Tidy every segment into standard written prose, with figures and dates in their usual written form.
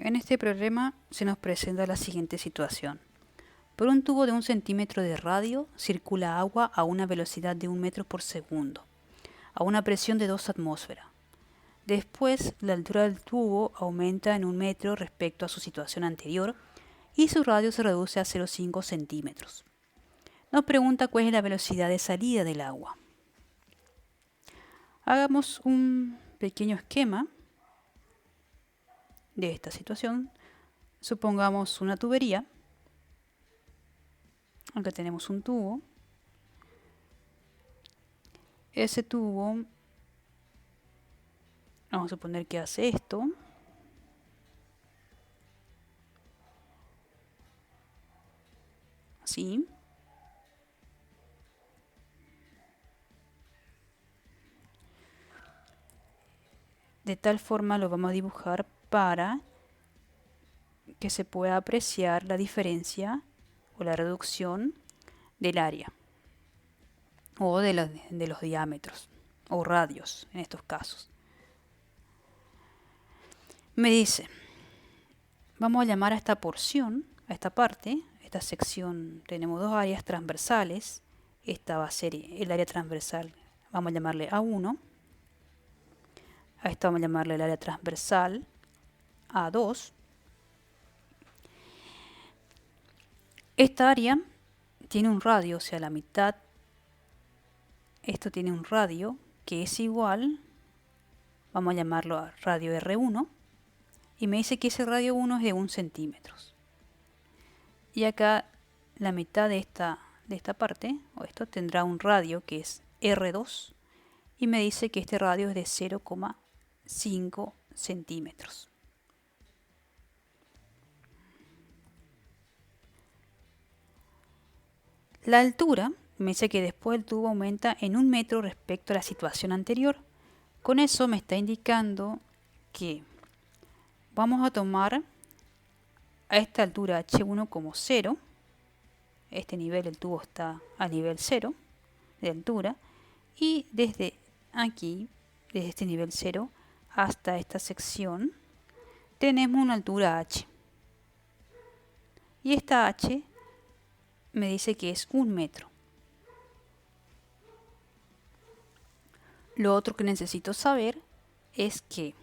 En este problema se nos presenta la siguiente situación. Por un tubo de 1 centímetro de radio circula agua a una velocidad de 1 metro por segundo, a una presión de 2 atmósferas. Después, la altura del tubo aumenta en 1 metro respecto a su situación anterior y su radio se reduce a 0,5 centímetros. Nos pregunta cuál es la velocidad de salida del agua. Hagamos un pequeño esquema de esta situación. Supongamos una tubería. Acá tenemos un tubo. Ese tubo, vamos a suponer que hace esto. Así. De tal forma lo vamos a dibujar para que se pueda apreciar la diferencia o la reducción del área o de los diámetros o radios en estos casos. Me dice, vamos a llamar a esta porción, a esta parte, esta sección, tenemos dos áreas transversales. Esta va a ser el área transversal, vamos a llamarle A1. A esta vamos a llamarle el área transversal A2. Esta área tiene un radio, o sea, la mitad. Esto tiene un radio que es igual, vamos a llamarlo a radio R1. Y me dice que ese radio 1 es de 1 centímetro. Y acá la mitad de esta parte, o esto, tendrá un radio que es R2. Y me dice que este radio es de 0,5 centímetros. La altura me dice que después el tubo aumenta en 1 metro respecto a la situación anterior. Con eso me está indicando que vamos a tomar a esta altura H1 como 0. Este nivel, el tubo está a nivel 0 de altura. Y desde aquí, desde este nivel 0 hasta esta sección, tenemos una altura H. Y esta H me dice que es 1 metro. Lo otro que necesito saber es que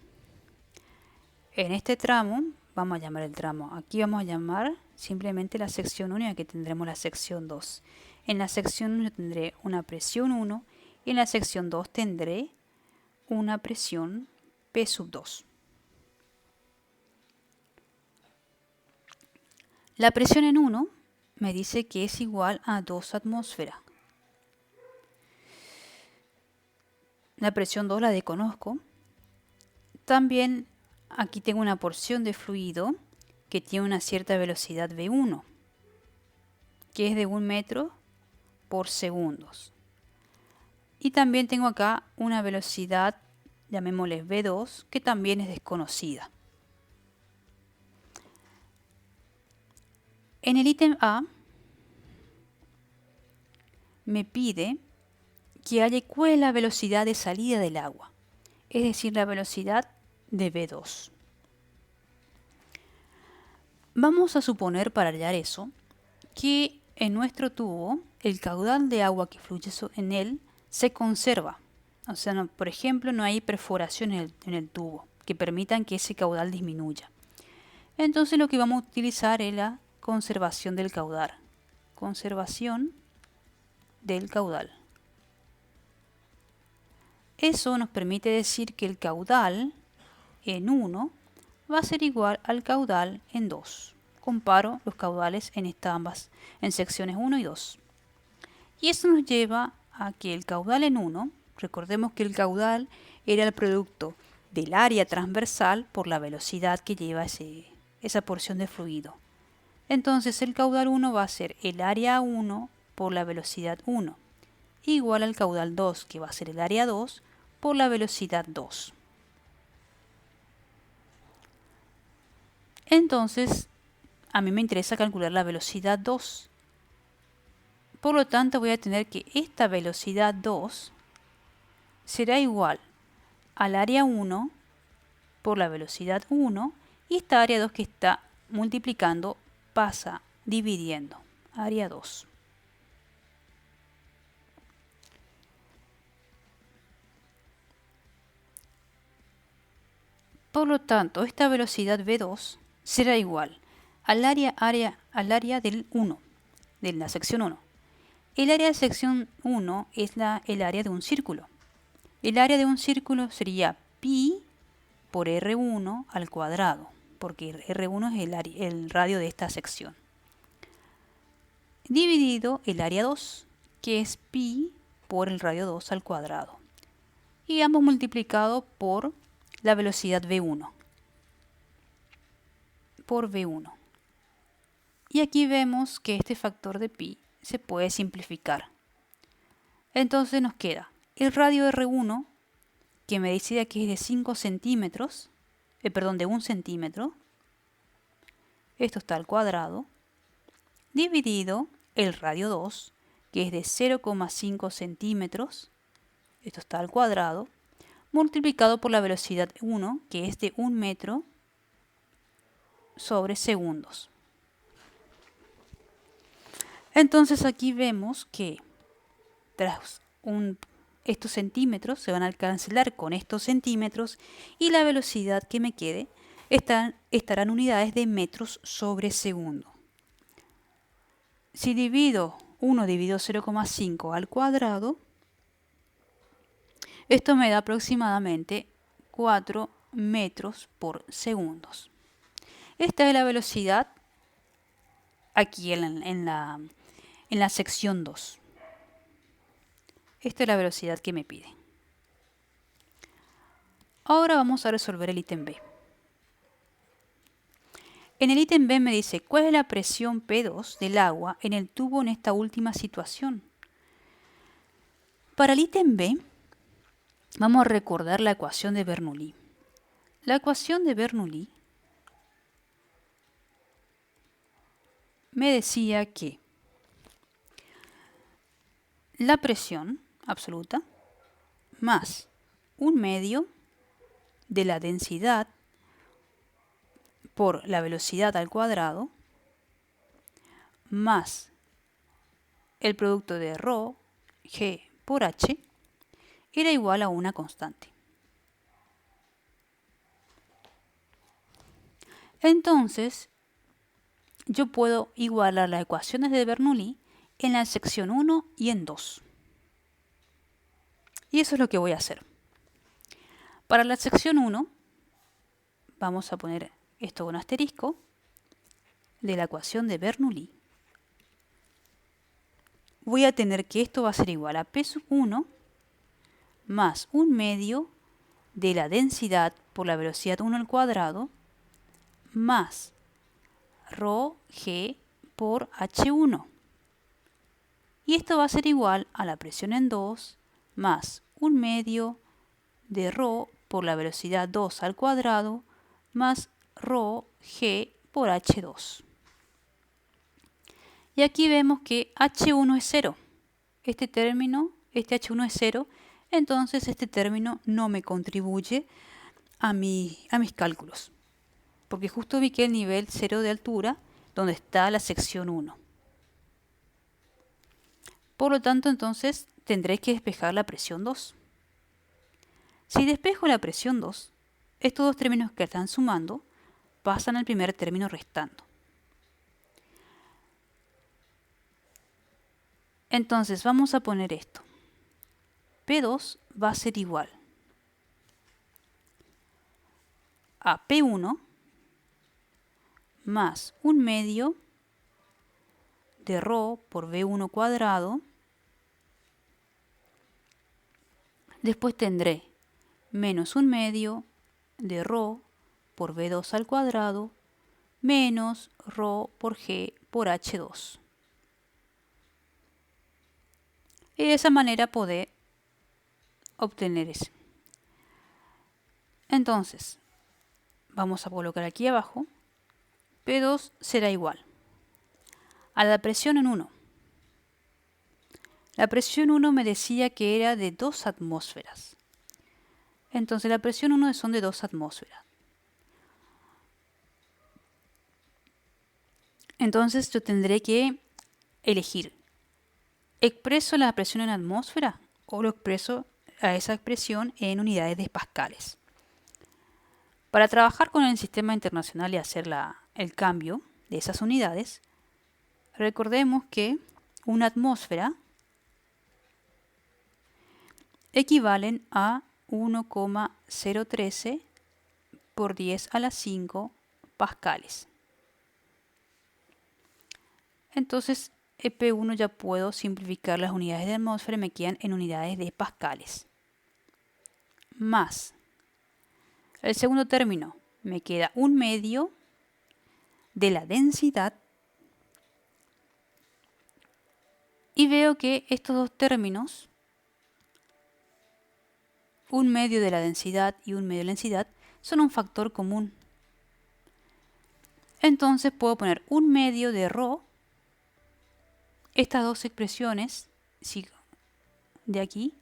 en este tramo, vamos a llamar el tramo, aquí vamos a llamar simplemente la sección 1 y aquí tendremos la sección 2. En la sección 1 tendré una presión 1 y en la sección 2 tendré una presión P sub 2. La presión en 1 me dice que es igual a 2 atmósferas. La presión 2 la desconozco. También aquí tengo una porción de fluido que tiene una cierta velocidad V1, que es de 1 metro por segundos. Y también tengo acá una velocidad, llamémosle V2, que también es desconocida. En el ítem A me pide que haya cuál es la velocidad de salida del agua, es decir, la velocidad de V2. Vamos a suponer, para hallar eso, que en nuestro tubo el caudal de agua que fluye en él se conserva. O sea, no, por ejemplo, no hay perforaciones en el tubo que permitan que ese caudal disminuya. Entonces lo que vamos a utilizar es la conservación del caudal. Conservación del caudal. Eso nos permite decir que el caudal en 1 va a ser igual al caudal en 2. Comparo los caudales en ambas, en secciones 1 y 2. Y eso nos lleva a que el caudal en 1, recordemos que el caudal era el producto del área transversal por la velocidad que lleva esa porción de fluido. Entonces el caudal 1 va a ser el área 1 por la velocidad 1, igual al caudal 2, que va a ser el área 2 por la velocidad 2. Entonces, a mí me interesa calcular la velocidad 2. Por lo tanto, voy a tener que esta velocidad 2 será igual al área 1 por la velocidad 1 Y esta área 2 que está multiplicando pasa dividiendo. Área 2. Por lo tanto, esta velocidad V2 será igual al área del 1, de la sección 1. El área de sección 1 es el área de un círculo. El área de un círculo sería pi por R1 al cuadrado, porque R1 es el radio de esta sección. Dividido el área 2, que es pi por el radio 2 al cuadrado. Y ambos multiplicado por la velocidad V1. Por V1. Y aquí vemos que este factor de pi se puede simplificar. Entonces nos queda el radio R1, que me decía que es de 5 centímetros, de 1 centímetro. Esto está al cuadrado. Dividido el radio 2, que es de 0,5 centímetros. Esto está al cuadrado. Multiplicado por la velocidad 1, que es de 1 metro sobre segundos. Entonces aquí vemos que tras estos centímetros se van a cancelar con estos centímetros y la velocidad que me quede estarán unidades de metros sobre segundo. Si divido 1 dividido 0,5 al cuadrado, esto me da aproximadamente 4 metros por segundos. Esta es la velocidad aquí en la sección 2. Esta es la velocidad que me pide. Ahora vamos a resolver el ítem B. En el ítem B me dice, ¿cuál es la presión P2 del agua en el tubo en esta última situación? Para el ítem B, vamos a recordar la ecuación de Bernoulli. La ecuación de Bernoulli me decía que la presión absoluta más 1/2 de la densidad por la velocidad al cuadrado más el producto de ρ, g por h era igual a una constante. Entonces, yo puedo igualar las ecuaciones de Bernoulli en la sección 1 y en 2. Y eso es lo que voy a hacer. Para la sección 1, vamos a poner esto con asterisco de la ecuación de Bernoulli. Voy a tener que esto va a ser igual a P sub 1 más 1/2 de la densidad por la velocidad 1 al cuadrado más ρ g por h1. Y esto va a ser igual a la presión en 2 más 1/2 de ρ por la velocidad 2 al cuadrado más ρ g por h2. Y aquí vemos que h1 es 0. Este h1 es 0, entonces este término no me contribuye a mis cálculos, porque justo ubiqué el nivel 0 de altura donde está la sección 1. Por lo tanto, entonces tendré que despejar la presión 2. Si despejo la presión 2, estos dos términos que están sumando pasan al primer término restando. Entonces vamos a poner esto. P2 va a ser igual a P1 más 1/2 de ρ por V1 cuadrado. Después tendré menos 1/2 de ρ por V2 al cuadrado menos ρ por g por h2. Y de esa manera poder obtener eso. Entonces, vamos a colocar aquí abajo, P2 será igual a la presión en 1. La presión 1 me decía que era de 2 atmósferas. Entonces la presión 1 son de 2 atmósferas. Entonces yo tendré que elegir, ¿expreso la presión en atmósfera o lo expreso a esa expresión en unidades de pascales? Para trabajar con el sistema internacional y hacer el cambio de esas unidades, recordemos que una atmósfera equivalen a 1,013 por 10 a la 5 pascales. Entonces, P1 ya puedo simplificar las unidades de atmósfera y me quedan en unidades de pascales. Más el segundo término, me queda 1/2 de la densidad. Y veo que estos dos términos, 1/2 de la densidad y 1/2 de la densidad, son un factor común. Entonces puedo poner 1/2 de ρ. Estas dos expresiones de aquí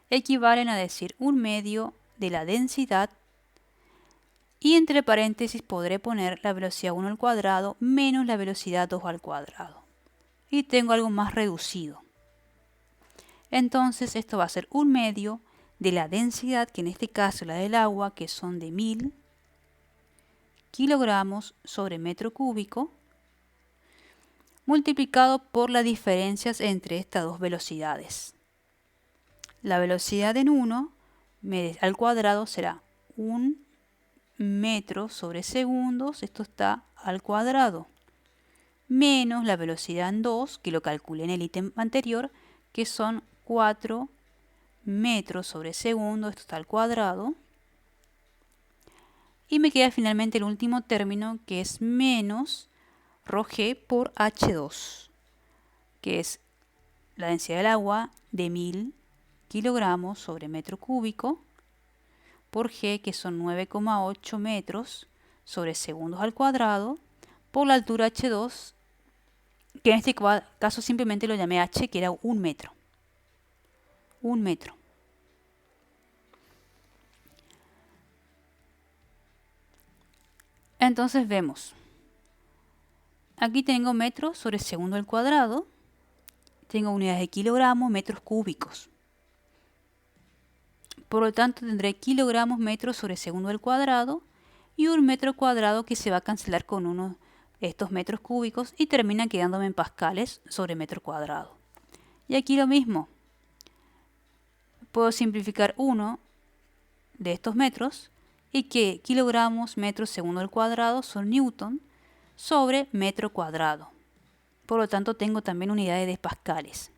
equivalen a decir 1/2 de la densidad, y entre paréntesis podré poner la velocidad 1 al cuadrado menos la velocidad 2 al cuadrado. Y tengo algo más reducido. Entonces esto va a ser 1/2 de la densidad, que en este caso la del agua, que son de 1000 kilogramos sobre metro cúbico, multiplicado por las diferencias entre estas dos velocidades. La velocidad en 1 al cuadrado será 1 metro sobre segundos, esto está al cuadrado, menos la velocidad en 2, que lo calculé en el ítem anterior, que son 4 metros sobre segundo, esto está al cuadrado. Y me queda finalmente el último término, que es menos ρg por H2, que es la densidad del agua de 1000 kilogramos sobre metro cúbico, por g, que son 9,8 metros sobre segundos al cuadrado, por la altura H2, que en este caso simplemente lo llamé H, que era 1 metro. 1 metro. Entonces vemos, aquí tengo metros sobre segundo al cuadrado, tengo unidades de kilogramos, metros cúbicos. Por lo tanto tendré kilogramos metros sobre segundo al cuadrado y 1 metro cuadrado, que se va a cancelar con uno de estos metros cúbicos y termina quedándome en pascales sobre metro cuadrado. Y aquí lo mismo, puedo simplificar uno de estos metros y que kilogramos metros segundo al cuadrado son newton sobre metro cuadrado. Por lo tanto tengo también unidades de pascales.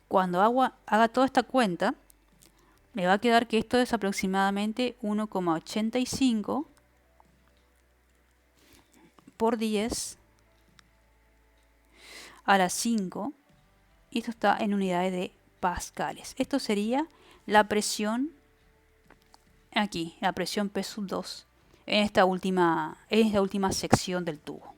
Cuando haga toda esta cuenta, me va a quedar que esto es aproximadamente 1,85 por 10 a la 5, y esto está en unidades de pascales. Esto sería la presión aquí, la presión P2 en esta última sección del tubo.